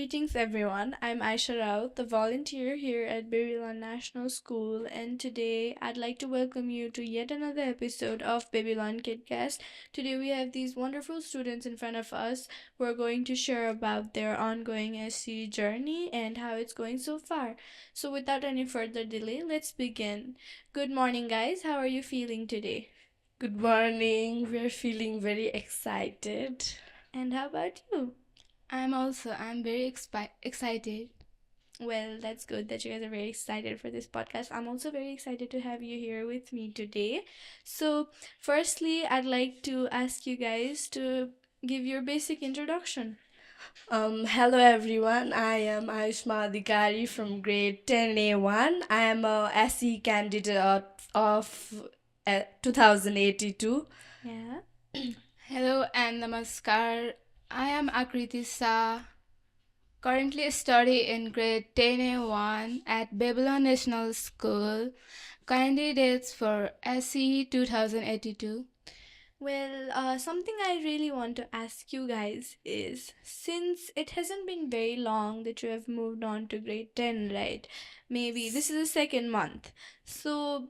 Greetings everyone. I'm Aisha Rao, the volunteer here at Babylon National School, and today I'd like to welcome you to yet another episode of Babylon Kidcast. Today we have these wonderful students in front of us who are going to share about their ongoing SC journey and how it's going so far. So without any further delay, let's begin. Good morning guys. How are you feeling today? Good morning. We're feeling very excited. And how about you? I'm very excited. Well, that's good that you guys are very excited for this podcast. I'm also very excited to have you here with me today. So, firstly, I'd like to ask you guys to give your basic introduction. Hello everyone. I am Aayushma Adhikari from grade 10A1. I am a SE candidate of 2082. Yeah. Hello and namaskar. I am Aakriti Sah. Currently study in grade 10A1 at Babylon National School. Candidates for SE 2082. Well, something I really want to ask you guys is since it hasn't been very long that you have moved on to grade 10, right? Maybe this is the second month. So,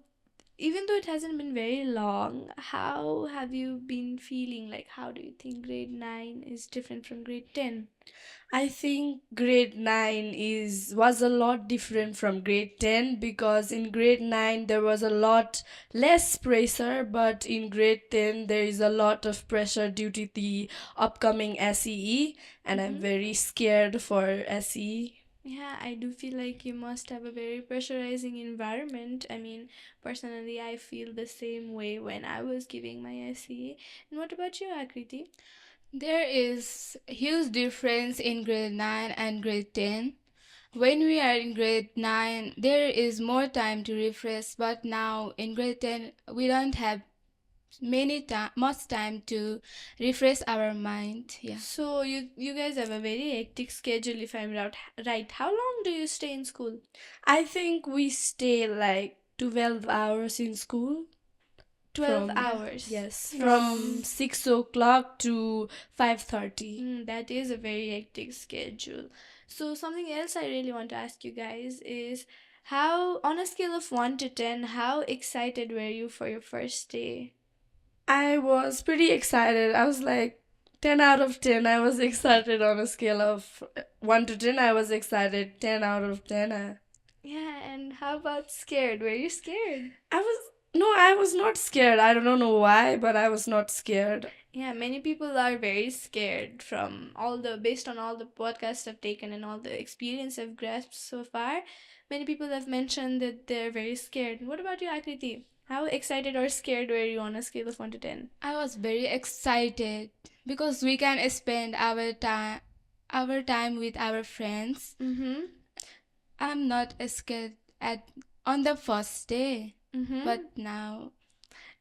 even though it hasn't been very long, how have you been feeling? Like, how do you think grade 9 is different from grade 10? I think grade 9 was a lot different from grade 10 because in grade 9 there was a lot less pressure, but in grade 10 there is a lot of pressure due to the upcoming SEE, and I'm very scared for SEE. Yeah, I do feel like you must have a very pressurizing environment. I mean, personally, I feel the same way when I was giving my SE. And what about you, Akriti? There is huge difference in grade 9 and grade 10. When we are in grade 9, there is more time to refresh, but now in grade 10, we don't have much time to refresh our mind. Yeah. So you guys have a very hectic schedule, if I'm right. How long do you stay in school? I think we stay like 12 hours in school. 12 From- hours. Yes, From from 6 o'clock to 5:30. That is a very hectic schedule. So something else I really want to ask you guys is how, on a scale of 1 to 10, how excited were you for your first day? I was pretty excited. I was like 10 out of 10. I was excited on a scale of 1 to 10. I was excited 10 out of 10. Yeah, and how about scared? Were you scared? I was not scared. I don't know why, but I was not scared. Yeah, many people are very scared based on all the podcasts I've taken and all the experience I've grasped so far. Many people have mentioned that they're very scared. What about you, Akriti? How excited or scared were you on a scale of 1 to 10? I was very excited because we can spend our time with our friends. Mm-hmm. I'm not scared at on the first day, Mm-hmm. but now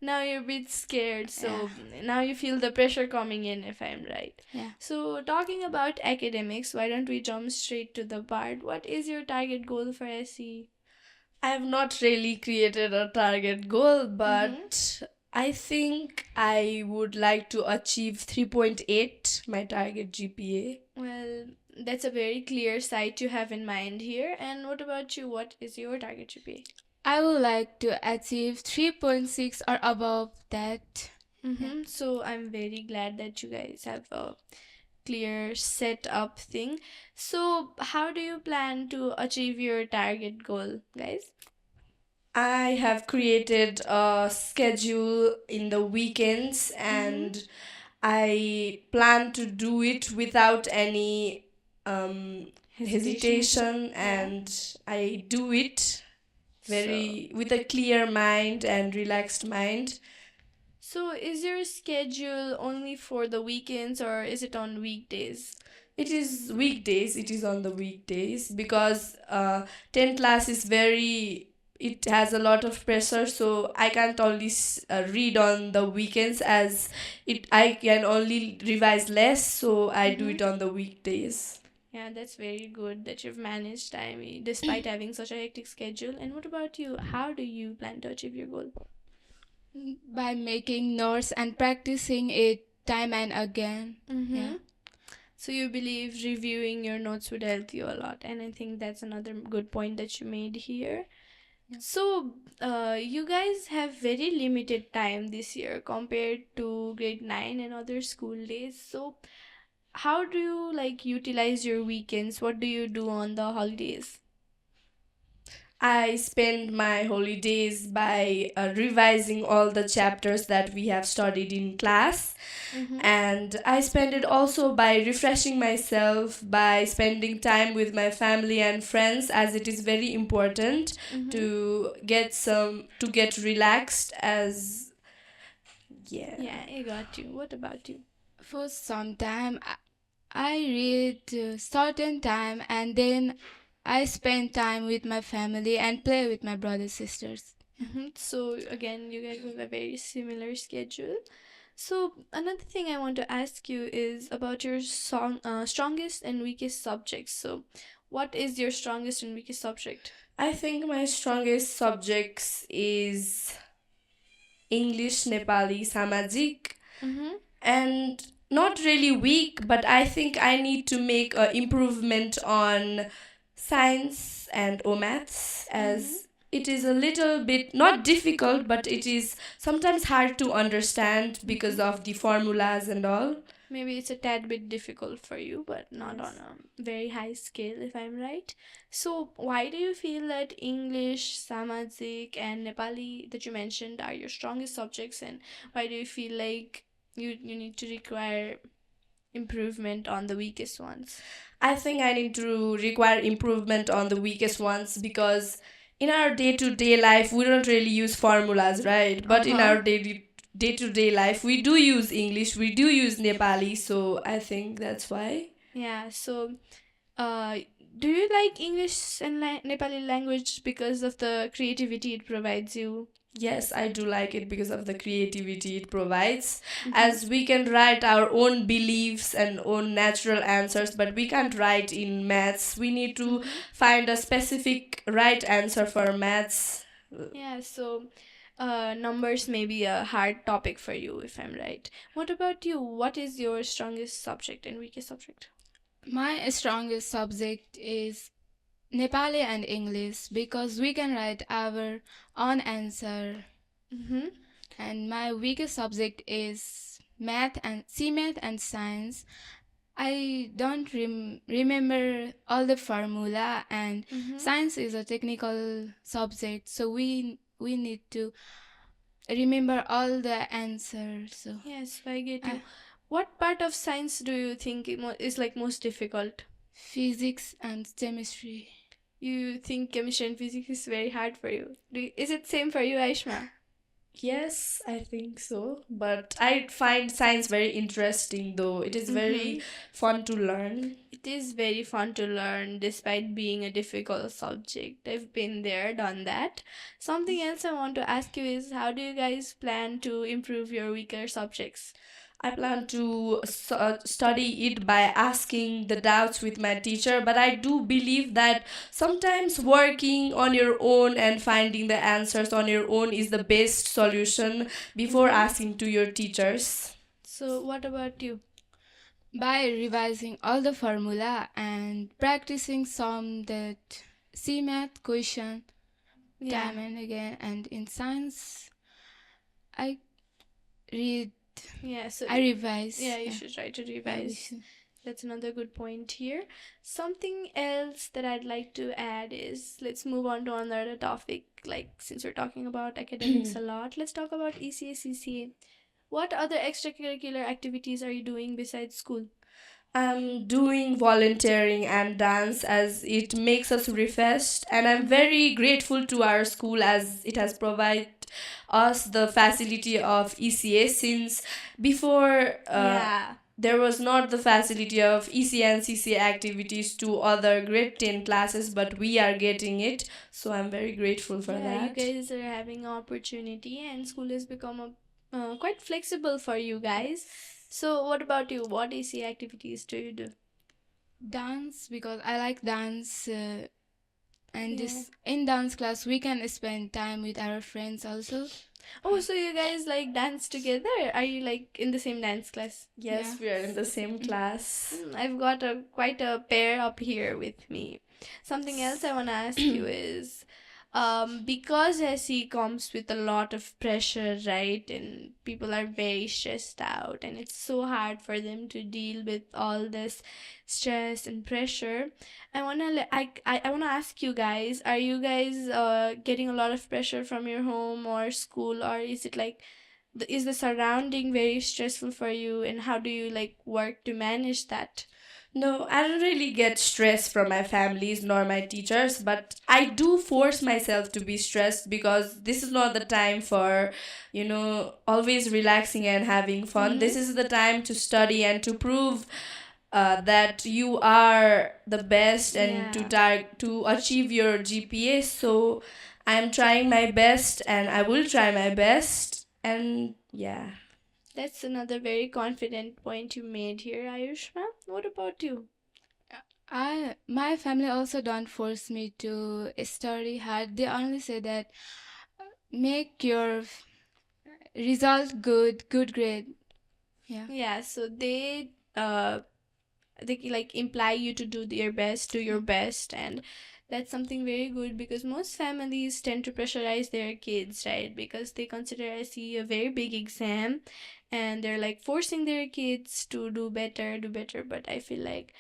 Now you're a bit scared, so now you feel the pressure coming in, if I'm right. yeah. So, talking about academics, why don't we jump straight to the part? What is your target goal for SE? I have not really created a target goal, but I think I would like to achieve 3.8, my target GPA. Well, that's a very clear sight you have in mind here. And what about you? What is your target GPA? I would like to achieve 3.6 or above that. So I'm very glad that you guys have a clear set up thing. So how do you plan to achieve your target goal, guys? I have created a schedule in the weekends and I plan to do it without any hesitation, and I do it with a clear mind and relaxed mind. So is your schedule only for the weekends or is it on weekdays? It is weekdays. It is on the weekdays because 10 class is it has a lot of pressure, so I can't only read on the weekends as I can only revise less, so I do it on the weekdays. Yeah, that's very good that you've managed time despite having such a hectic schedule. And what about you? How do you plan to achieve your goal? By making notes and practicing it time and again. Mm-hmm. Yeah. So you believe reviewing your notes would help you a lot, and I think that's another good point that you made here. Yeah. So, you guys have very limited time this year compared to grade 9 and other school days. So, how do you like utilize your weekends? What do you do on the holidays? I spend my holidays by revising all the chapters that we have studied in class, Mm-hmm. and I spend it also by refreshing myself, by spending time with my family and friends, as it is very important Mm-hmm. to get relaxed. As yeah. Yeah, I got you. What about you? For some time, I read certain time, and then I spend time with my family and play with my brothers sisters. Mm-hmm. So again, you guys have a very similar schedule. So another thing I want to ask you is about your strongest and weakest subjects. So, what is your strongest and weakest subject? I think my strongest subjects is English, Nepali, Samajik, Mm-hmm. and not really weak, but I think I need to make a improvement on science and O maths, Mm-hmm. as it is a little bit not difficult, but it is sometimes hard to understand because of the formulas and all. Maybe it's a tad bit difficult for you, but not on Yes. a very high scale, if I'm right. So, why do you feel that English, Samajic, and Nepali that you mentioned are your strongest subjects, and why do you feel like you need to require improvement on the weakest ones? I think I need to require improvement on the weakest ones because in our day-to-day life we don't really use formulas, right? But in Uh-huh. our day-to-day life we do use English, we do use Nepali, so I think that's why. Yeah, so uh, do you like English and Nepali language because of the creativity it provides you? Yes, I do like it because of the creativity it provides, Mm-hmm. as we can write our own beliefs and own natural answers, but we can't write in maths. We need to Mm-hmm. find a specific right answer for maths. Yeah, so numbers may be a hard topic for you, if I'm right. What about you? What is your strongest subject and weakest subject? My strongest subject is Nepali and English because we can write our own answer. Mm-hmm. And my weakest subject is math and science. I don't remember all the formula, and Mm-hmm. science is a technical subject, so we need to remember all the answers. So Yes, I get uh, you. What part of science do you think is like most difficult? physics and chemistry. You think chemistry and physics is very hard for you. Is it same for you, Aishma? Yes, I think so. But I find science very interesting, though. It is Mm-hmm. very fun to learn. It is very fun to learn despite being a difficult subject. I've been there, done that. Something else I want to ask you is how do you guys plan to improve your weaker subjects? I plan to study it by asking the doubts with my teacher, but I do believe that sometimes working on your own and finding the answers on your own is the best solution before Mm-hmm. asking to your teachers. So, what about you? By revising all the formula and practicing some that math question Yeah. time and again, and in science I read Yeah, so I revise. yeah, you should try to Yeah, we revise. should. That's another good point here. Something else that I'd like to add is let's move on to another topic. Like, since we're talking about academics a lot, let's talk about ECA, CCA. What other extracurricular activities are you doing besides school? I'm doing volunteering and dance as it makes us refreshed, and I'm Mm-hmm. very grateful to our school as it has provided us the facility of ECA, since before Yeah. there was not the facility of ECA and CCA activities to other grade 10 classes, but we are getting it, so I'm very grateful for Yeah, you that. guys are having opportunity, and school has become quite flexible for you guys. So, what about you? What ECA activities do you do? Dance because I like dance. And Yeah. this in dance class we can spend time with our friends also. Oh, so you guys like dance together? Are you like in the same dance class? Yeah. Yes, we are in the same Mm. class. I've got a quite a pair up here with me. Something else I want to ask you is, because SE comes with a lot of pressure, right? And people are very stressed out, and it's so hard for them to deal with all this stress and pressure. I wanna ask you guys, are you guys getting a lot of pressure from your home or school, or is it like is the surrounding very stressful for you, and how do you like work to manage that? No, I don't really get stress from my families nor my teachers, but I do force myself to be stressed because this is not the time for, always relaxing and having fun. This is the time to study and to prove that you are the best and to to achieve your GPA. So I'm trying my best and I will try my best. And yeah. That's another very confident point you made here, Ayushma. What about you? My family also don't force me to study hard. They only say that make your result good, good grade. Yeah. Yeah, so they like imply you to do your best, do your best, and that's something very good because most families tend to pressurize their kids, right? Because they consider SE a very big exam, and they're like forcing their kids to do better. But I feel like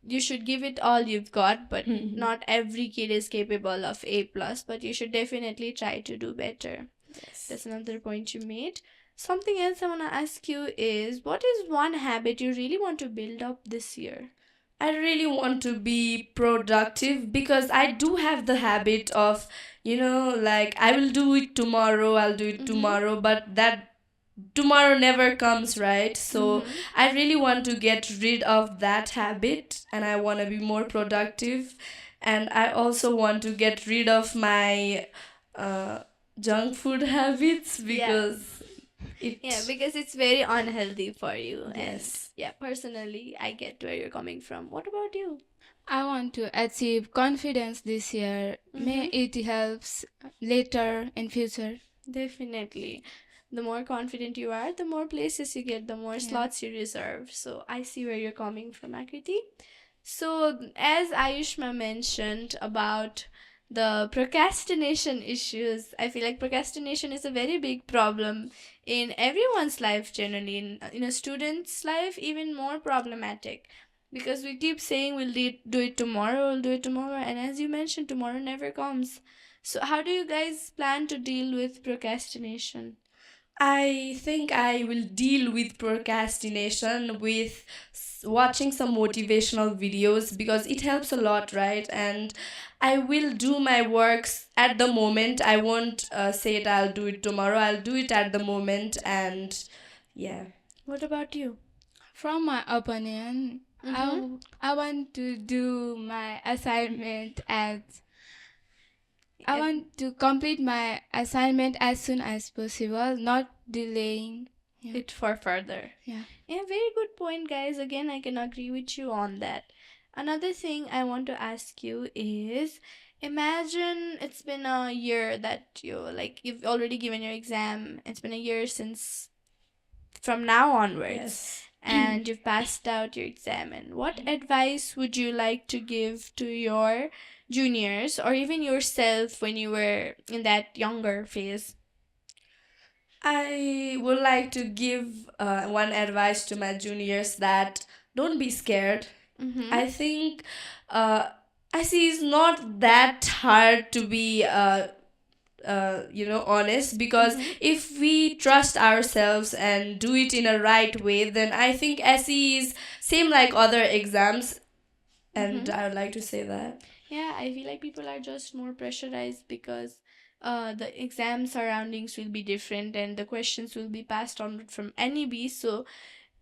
you should give it all you've got, but not every kid is capable of A plus, but you should definitely try to do better. Yes. That's another point you made. Something else I want to ask you is, what is one habit you really want to build up this year? I really want to be productive because I do have the habit of, like I will do it tomorrow, I'll do it tomorrow, but that tomorrow never comes, right? So I really want to get rid of that habit and I want to be more productive. And I also want to get rid of my uh, junk food habits because Yeah, because it's very unhealthy for you. And yes. yeah, personally, I get where you're coming from. What about you? I want to achieve confidence this year. May it helps later in future. Definitely. The more confident you are, the more places you get, the more slots you reserve. So I see where you're coming from, Akriti. So, as Ayushma mentioned about the procrastination issues, I feel like procrastination is a very big problem in everyone's life, generally. In a student's life, even more problematic because we keep saying do it tomorrow, we'll do it tomorrow, and as you mentioned, tomorrow never comes. So, how do you guys plan to deal with procrastination? I think I will deal with procrastination with watching some motivational videos because it helps a lot, right? And I will do my works at the moment. I won't say it, I'll do it tomorrow. I'll do it at the moment. And yeah. What about you? From my opinion, I want to do my assignment as I want to complete my assignment as soon as possible, not delaying. Yeah. It for further. Yeah. Yeah, very good point, guys. Again, I can agree with you on that. Another thing I want to ask you is, imagine it's been a year that you've already given your exam. It's been a year since from now onwards. Yes. And you've passed out your exam. And what advice would you like to give to your juniors or even yourself when you were in that younger phase? I would like to give one advice to my juniors that don't be scared. I think I see it's not that hard to be honest because if we trust ourselves and do it in a right way, then I think SE is same like other exams, and I would like to say that. Yeah, I feel like people are just more pressurized because the exam surroundings will be different and the questions will be passed on from NEB, so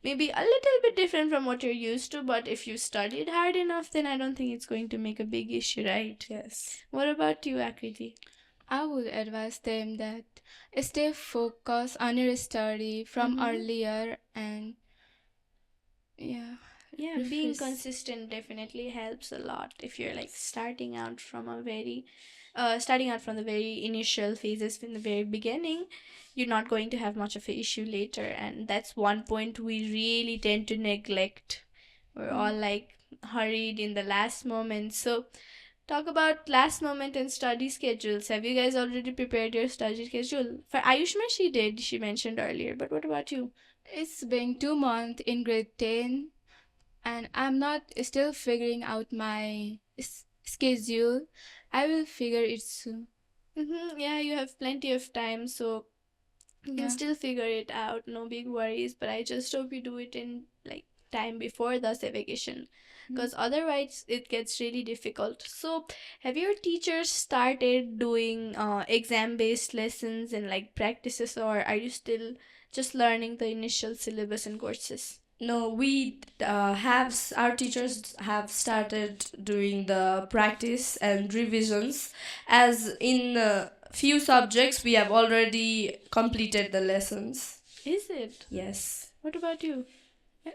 maybe a little bit different from what you're used to, but if you studied hard enough, then I don't think it's going to make a big issue, right? Yes. What about you, Akriti? I would advise them that stay focused on your study from earlier and yeah, Yeah, being refresh. consistent definitely helps a lot if you're like starting out from the very initial phases in the very beginning. You're not going to have much of an issue later, and that's one point we really tend to neglect. We're all Mm. like hurried in the last moment. So talk about last moment and study schedules. Have you guys already prepared your study schedule? For Ayushma, she did. She mentioned earlier. But what about you? It's been 2 months in grade 10, and I'm not still figuring out my schedule. I will figure it soon. Yeah, you have plenty of time, so you can Yeah. still figure it out. No big worries. But I just hope you do it in like time before the vacation, Mm. because otherwise it gets really difficult. So, have your teachers started doing exam-based lessons and like practices, or are you still just learning the initial syllabus and courses? No, we our teachers have started doing the practice and revisions, as in few subjects we have already completed the lessons. Is it? Yes. What about you?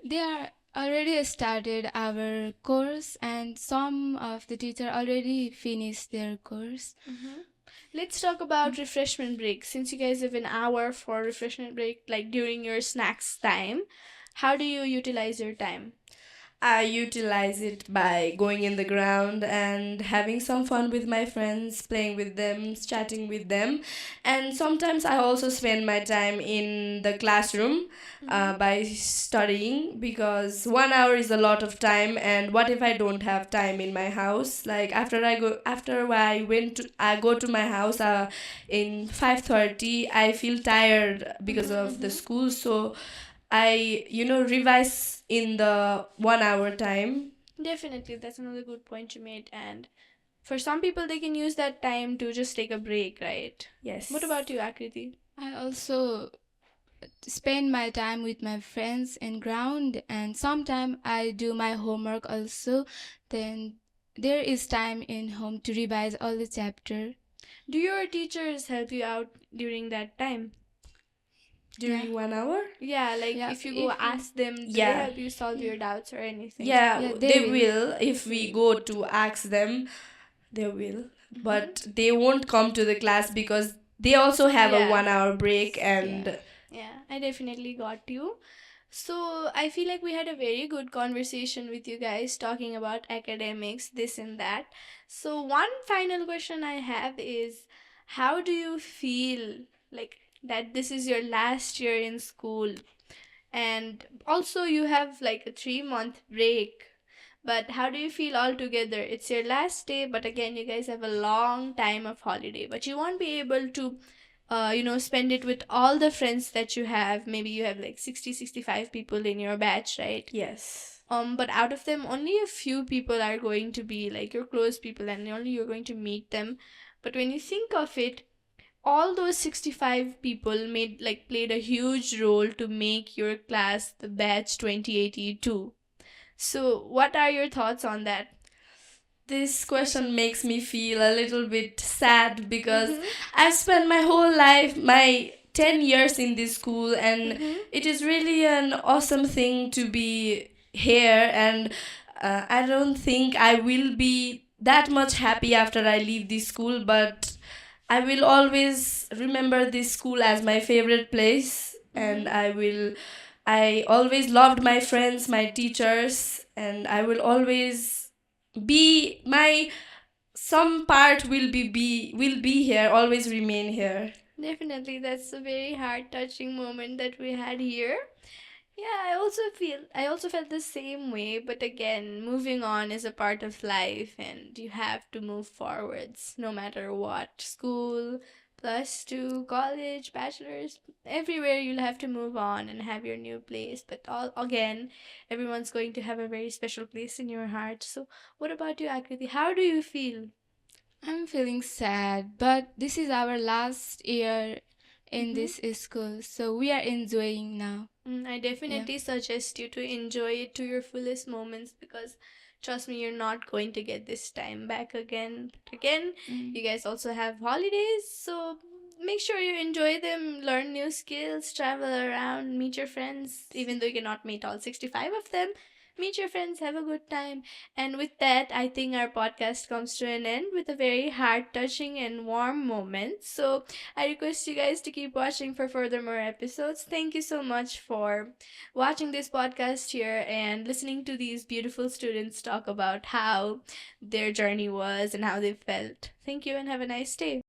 They are already started our course, and some of the teacher already finished their course. Let's talk about refreshment break. Since you guys have an hour for refreshment break, like during your snacks time, how do you utilize your time? I utilize it by going in the ground and having some fun with my friends, playing with them, chatting with them. And sometimes I also spend my time in the classroom by studying, because 1 hour is a lot of time. And what if I don't have time in my house? Like I go to my house in 5:30. I feel tired because of the school, so I, revise in the 1 hour time. Definitely, that's another good point you made. And for some people, they can use that time to just take a break, right? Yes. What about you, Akriti? I also spend my time with my friends in ground, and sometimes I do my homework also. Then there is time in home to revise all the chapter. Do your teachers help you out during that time? Yeah. During 1 hour? Yeah, like Yeah, if you go if ask them, do they Yeah. help you solve yeah, your doubts or anything? Yeah, yeah, they they will. will. If we go to ask them, they will. But they won't come to the class because they also have a Yeah. 1 hour break. Yeah. And Yeah, I definitely got you. So I feel like we had a very good conversation with you guys talking about academics, this and that. So one final question I have is, how do you feel like that this is your last year in school, and also you have like a 3 month break, but how do you feel altogether? It's your last day, but again, you guys have a long time of holiday, but you won't be able to spend it with all the friends that you have. Maybe you have like 60, 65 people in your batch, right? yes. But out of them, only a few people are going to be like your close people, and only you're going to meet them. But when you think of it, all those 65 people played a huge role to make your class the batch 2082. So what are your thoughts on that? This question makes me feel a little bit sad because I've spent my whole life, my 10 years in this school, and it is really an awesome thing to be here. And I don't think I will be that much happy after I leave this school, but I will always remember this school as my favorite place. And I always loved my friends, my teachers, and I will always be my some part will be here, always remain here. Definitely, that's a very heart touching moment that we had here. Yeah, I also felt the same way, but again, moving on is a part of life and you have to move forwards no matter what. School, plus two, college, bachelor's, everywhere you'll have to move on and have your new place. But all again, everyone's going to have a very special place in your heart. So what about you, Akriti? How do you feel? I'm feeling sad, but this is our last year in this school, so we are enjoying now. I Yeah. definitely suggest you to enjoy it to your fullest moments, because trust me, you're not going to get this time back again. But again, Mm. you guys also have holidays, so make sure you enjoy them, learn new skills, travel around, meet your friends, even though you cannot meet all 65 of them. meet your friends, have a good time. And with that, I think our podcast comes to an end with a very heart touching and warm moment. So I request you guys to keep watching for further more episodes. Thank you so much for watching this podcast here and listening to these beautiful students talk about how their journey was and how they felt. Thank you and have a nice day.